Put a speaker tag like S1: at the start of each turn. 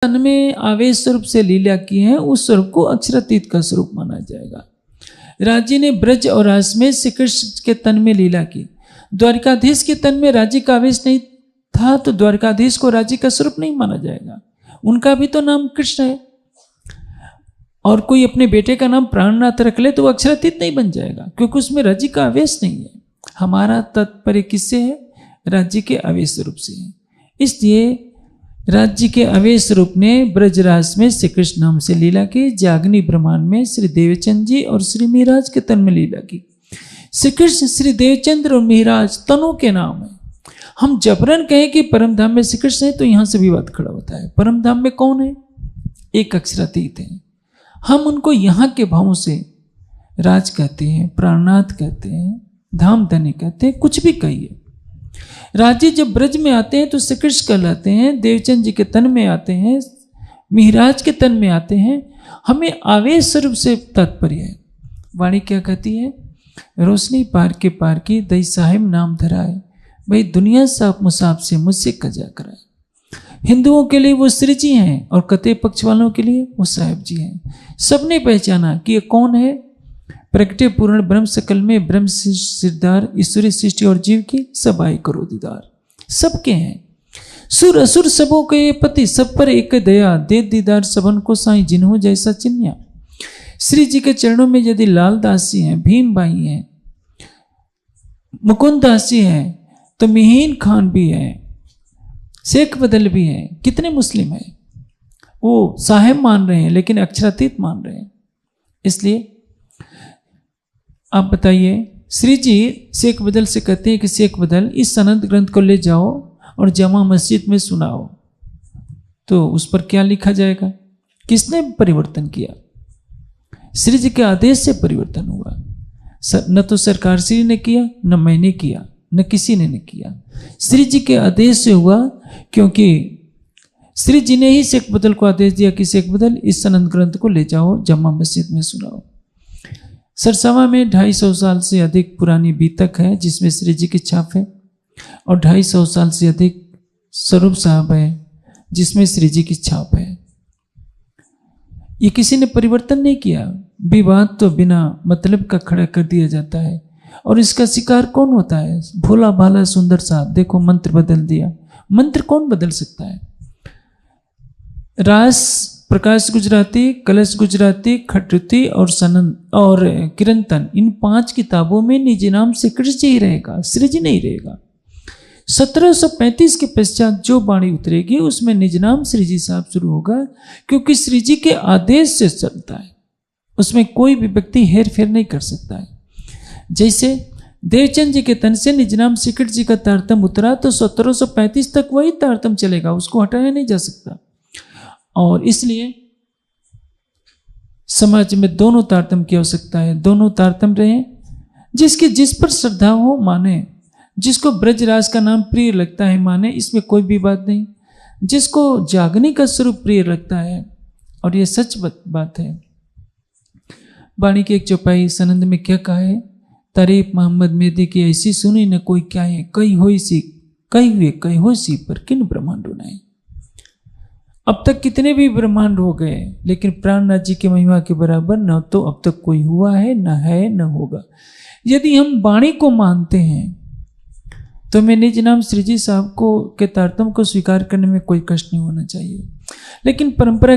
S1: तन में आवेश स्वरूप से लीला की है, उस स्वरूप को अक्षरातीत का स्वरूप माना जाएगा। राज्य ने ब्रज और रास में श्री कृष्ण के तन में लीला की। द्वारिकाधीश के तन में राज्य का आवेश नहीं था, तो द्वारिकाधीश को राज्य का स्वरूप नहीं माना जाएगा। उनका भी तो नाम कृष्ण है, और कोई अपने बेटे का नाम प्राणनाथ रख ले तो वो अक्षरातीत नहीं बन जाएगा, क्योंकि उसमें राज्य का आवेश नहीं है। हमारा तात्पर्य किससे है? राज्य के आवेश स्वरूप से है। इसलिए राज्य के आवेश रूप ने ब्रजरास में श्री कृष्ण नाम से लीला की, जागनी ब्रह्मांड में श्री देवचंद जी और श्री मिहिराज के तन में लीला की। श्री कृष्ण, श्री देवचंद्र और मिहिराज तनों के नाम है। हम जबरन कहें कि परम धाम में श्री कृष्ण है तो यहां से विवाद खड़ा होता है। परम धाम में कौन है? एक अक्षरातीत है। हम उनको यहाँ के भावों से राज कहते हैं, प्राणनाथ कहते हैं, धाम धनी कहते हैं, कुछ भी कहिए। राजे जब ब्रज में आते हैं तो श्री कृष्ण कहलाते हैं, देवचंद जी के तन में आते हैं, मिहिराज के तन में आते हैं। हमें आवेश स्वरूप से तात्पर्य है। वाणी क्या कहती है? रोशनी पार के पार की दई साहिब नाम धराए, भाई दुनिया साफ मुसाफ से मुझसे कजा कराए। हिंदुओं के लिए वो श्री जी हैं और कते पक्ष वालों के लिए वो साहिब जी हैं। सबने पहचाना कि ये कौन है? प्रगटे पूर्ण ब्रह्म सकल में ब्रह्म सिरदार, ईश्वरी सृष्टि और जीव की सब आय करो दीदार। सबके हैं, सुर असुर सबों के ये पति, सब पर एक दया, दे दीदार सबन को साईं जिन्हों जैसा चिन्या। श्री जी के चरणों में यदि लाल दास जी हैं, भीम भाई हैं, मुकुंद दास जी हैं, तो मिहीन खान भी है, शेख बदल भी है। कितने मुस्लिम हैं? वो साहेब मान रहे हैं लेकिन अक्षरातीत मान रहे हैं। इसलिए आप बताइए, श्री जी शेख बदल से कहते हैं कि शेख बदल इस सनद ग्रंथ को ले जाओ और जमा मस्जिद में सुनाओ, तो उस पर क्या लिखा जाएगा? किसने परिवर्तन किया? श्री जी के आदेश से परिवर्तन हुआ। न तो सरकार श्री ने किया, न मैंने किया, न किसी ने किया। श्री जी के आदेश से हुआ, क्योंकि श्री जी ने ही शेख बदल को आदेश दिया कि शेख बदल इस सनद ग्रंथ को ले जाओ, जमा मस्जिद में सुनाओ। सरसावा में 250 साल से अधिक पुरानी बीतक है जिसमें श्री जी की छाप है, और 250 साल से अधिक स्वरूप साहब है जिसमें श्री जी की छाप है। ये किसी ने परिवर्तन नहीं किया। विवाद तो बिना मतलब का खड़ा कर दिया जाता है, और इसका शिकार कौन होता है? भोला भाला सुंदर साहब, देखो मंत्र बदल दिया। मंत्र कौन बदल सकता है? रास, प्रकाश गुजराती, कलश गुजराती, खटरुती और सनंद और किरंतन, इन 5 किताबों में निज नाम श्री कृष्ण जी ही रहेगा, श्री जी नहीं रहेगा। 1735 के पश्चात जो वाणी उतरेगी उसमें निज नाम श्री जी साहब शुरू होगा, क्योंकि श्री जी के आदेश से चलता है। उसमें कोई भी व्यक्ति हेर फेर नहीं कर सकता है। जैसे देवचंद जी के तन से निज नाम श्री कृष्ण जी का तारतम उतरा, तो 1735 तक वही तारतम चलेगा, उसको हटाया नहीं जा सकता। और इसलिए समाज में दोनों तारतम की आवश्यकता है। दोनों तारतम रहे, जिसकी जिस पर श्रद्धा हो माने, जिसको ब्रजराज का नाम प्रिय लगता है माने, इसमें कोई भी बात नहीं। जिसको जागनी का स्वरूप प्रिय लगता है, और यह सच बात है। वाणी की एक चौपाई सनंद में क्या कहा है? तारीफ मोहम्मद मेदी की ऐसी सुनी न कोई क्या है, कई हो सी पर किन ब्रह्मांड बनाए। अब तक कितने भी ब्रह्मांड हो गए, लेकिन प्राणनाथ जी की महिमा के बराबर न तो अब तक कोई हुआ है, न होगा। यदि हम वाणी को मानते हैं तो मैं निज नाम श्री जी साहब को के तारतम को स्वीकार करने में कोई कष्ट नहीं होना चाहिए। लेकिन परंपरा